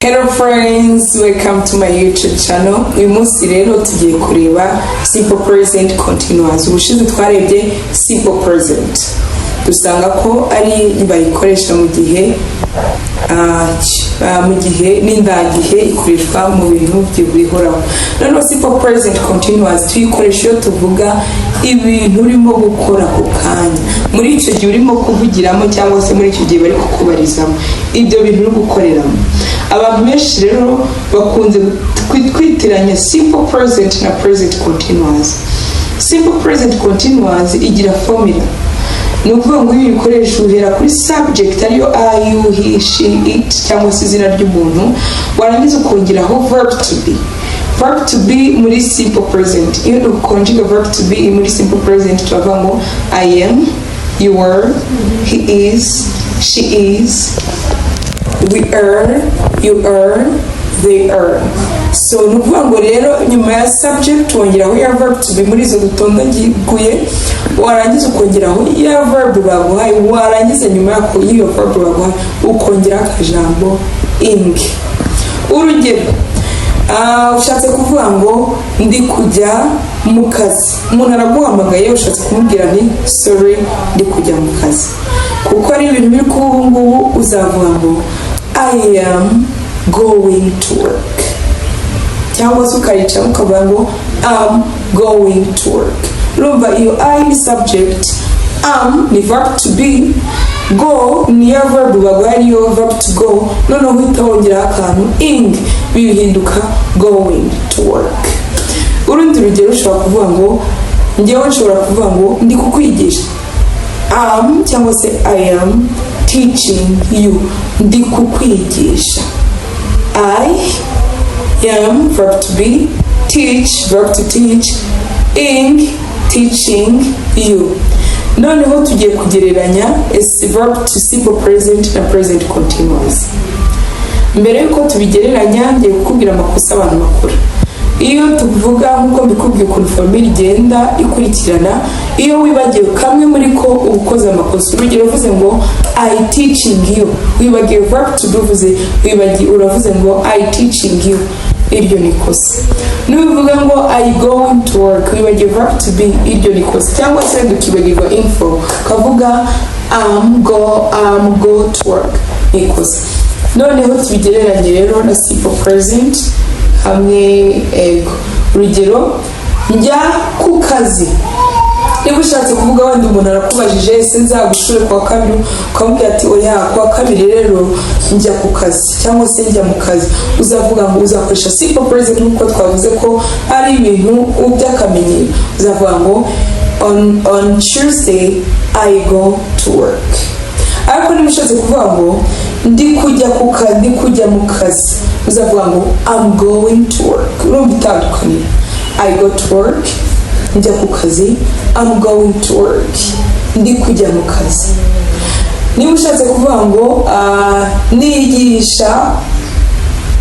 Hello friends, welcome to my YouTube channel. Uyu munsi rero tugiye kureba simple present continuous. Ubushize twarebye simple present. Dusanga ko ari bayikoresha mu gihe n'indagihe ikoreshwa mu bintu by'ibihoraho. Noneho simple present continuous tuyikoresha iyo tuvuga ibintu urimo gukora ku kanya. Muri icyo gihe urimo kuvugiramo cyangwa se muri icyo gihe bari kukubarizamo ibyo bintu uri gukoreramo. Abantu benshi rero bakunze kwitiranya simple present na present continuous. Simple present continuous igira formula. Ni ukuvuga ngo iyo uyikoresha uhera kuri subject ariyo I, you, he, she, it cyangwa se izina ry'umuntu, warangiza ukongeraho verb to be. Verb to be muri simple present. Iyo ukonjega verb to be muri simple present tuvuga ngo I am, you are, he is, she is, we are, you are, they are. So nukuvuga ngo rero nyuma ya subject wongeraho ya verb to be muri izo dutondagiguye, warangiza ukongeraho ya verb baguhaye, warangiza nyuma yako iyo verb baguhaye ukongera akajambo ing. Urugero, ushatse kuvuga ngo ndi kujya mu kazi, umuntu araguhamagaye ushatse kumubwira nti sorry ndi kujya mu kazi. Kuko ari ibintu biri ku ubungubu uzavuga ngo I am going to work. Cyangwa se ukarica ukavuga ngo I'm going to work. Urumva iyo I ni subject, am ni verb to be, go ni ya verb baguhaye ariyo verb to go, noneho uhita wongeraho akantu ing bihinduka going to work. Urundi rugero ushobora kuvuga ngo njyewe nshobora kuvuga ngo ndi kukwigisha, am cyangwa se I am teaching you, ndi kukwigisha. I am verb to be, teach verb to teach, ing teaching you. Noneho tugiye kugereranya verb to simple present na present continuous. Mbere yuko tubigereranya ngiye kukubwira amakosa abantu bakora. Iyo tuvuga nkuko mbikubwiye ukuntu formule igenda ikurikirana, iyo wibagiwe kamwe muri ko ukoze amakosa. Urugero uvuze ngo I teaching you, wibagiwe verb to do, uravuze ngo I teaching you, iryo ni kosa. Nubivuga ngo I going to work, wibagiwe verb to be, iryo ni kosa. Cyangwa se dukibagirwa info kavuga I'm go to work, ni kosa. Noneho tubigereranye rero na simple present hamwe ego. Urugero, njya ku kazi. Niba ushatse kuvuga wenda umuntu arakubajije ese nzagushure kwa kabiri, ukamubwira ati oya kwa kabiri rero njya ku kazi cyangwa se njya mu kazi, uzavuga ngo uzakoresha simple present nkuko twavuze ko ari ibintu by'akamenyero. Uzavuga ngo on Tuesday I go to work. Ariko niba ushatse kuvuga ngo ndi kujya mu kazi, uzavuga ngo I'm going to work. Urumva itandukanye. I go to work, njya ku kazi, I'm going to work, ndi kujya mu kazi. Niba ushatse kuvuga ngo nigisha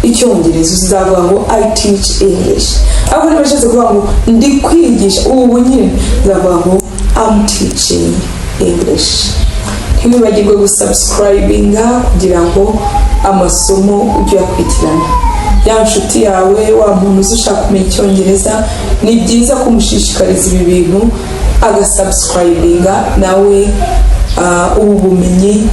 icyongereza, uzavuga ngo I teach English. Ariko niba ushatse kuvuga ngo ndi kwigisha ubu nyine, uzavuga ngo I'm teaching English. Ntimwibagirwe gusubscribinga kugira ngo amasomo ujye yakurikirana. Ya nshuti yawe, wa muntu ushaka kumenya icyongereza, ni byiza kumushishikariza ibi bintu agasubscribinga nawe ubu bumenyi